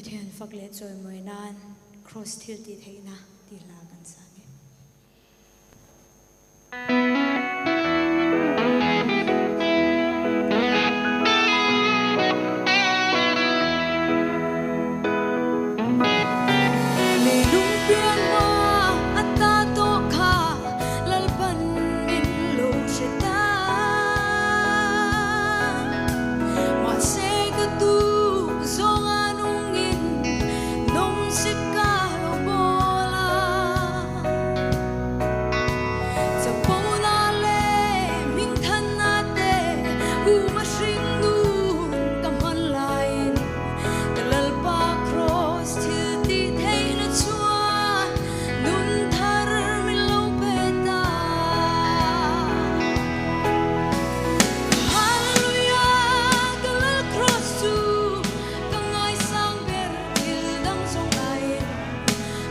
Pathian fakle choi moi nan cross thil ti theina ti la kan sa ge le lung pian ma atta to kha lalpan min lo sheta ma se ka tu zong anung in nom sika lo bola sa pona le ming than na te hu ma shing nu kaman lain kalal pa cross til ti thei na chua nun thar mi lo peta hallelujah kalal cross tu kangai sang ber til dang song ai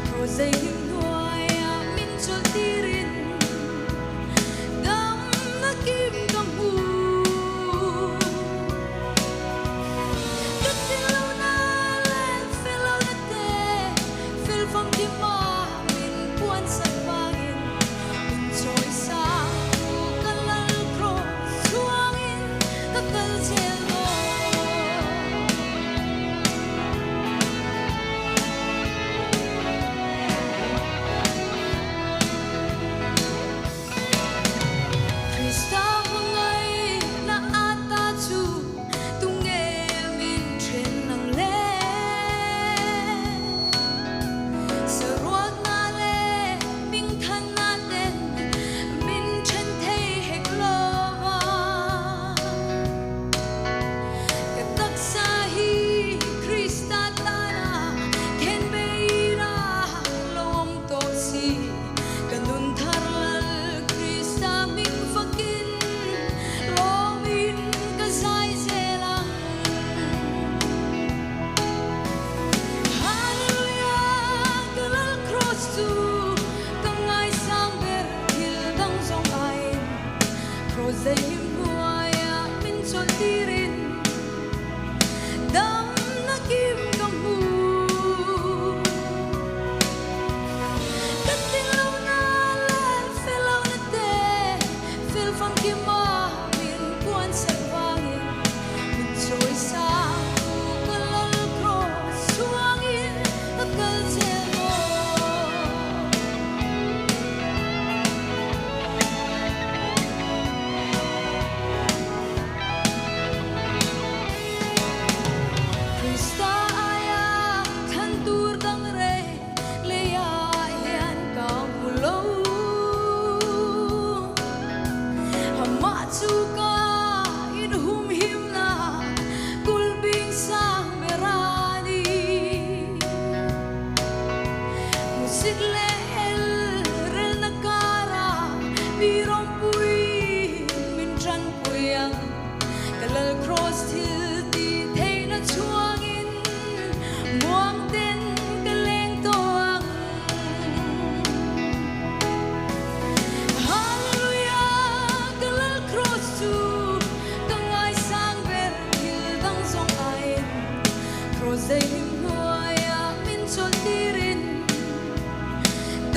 ko zai him nuai a min chol tirin dam na kim kam hu katilo na len felo na te fil phong ki ma min puan san pangin min choi sa ku kalal cross suangin kakal chelo Krista mangai na ata chu tung em in chen nang le saruak na le ming than na den min chen thei hek lo katak sa hi Krista ta na ken beira lom to si kanun thar lal Krista ming fakin lomin ka sai zelang hallelujah kalal cross tu kangai sang ber til dang song ai cross dai him nuaya min chol tirin dam na kim kam hu katilo na len felo na te fil phong ki ma min puan san wangin min choi sa ku kalal cross suangin kakal chelo Krista aya than tur dang re le ya hian ka mulo hama chu ka in hum him na kul bing sang merani musit le el rel na kara birom pui min tran puyang kalal cross til ti thei na chuangin muang ten kaleng toang hallelujah kalal cross tu kangai sang ber til dang song ai cross dai him nuaya min chol tirin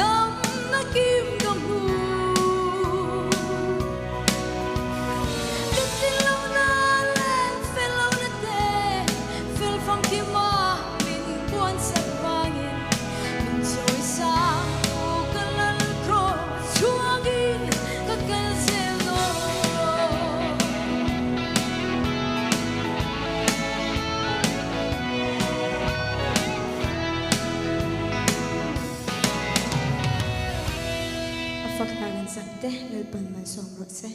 dam na kim kam hu katilo na len felo na te fil phong ki ma min puan san wangin min choi sa ku kalal cross suangin kakal chelo afak na kan sakte lalpan man som rot se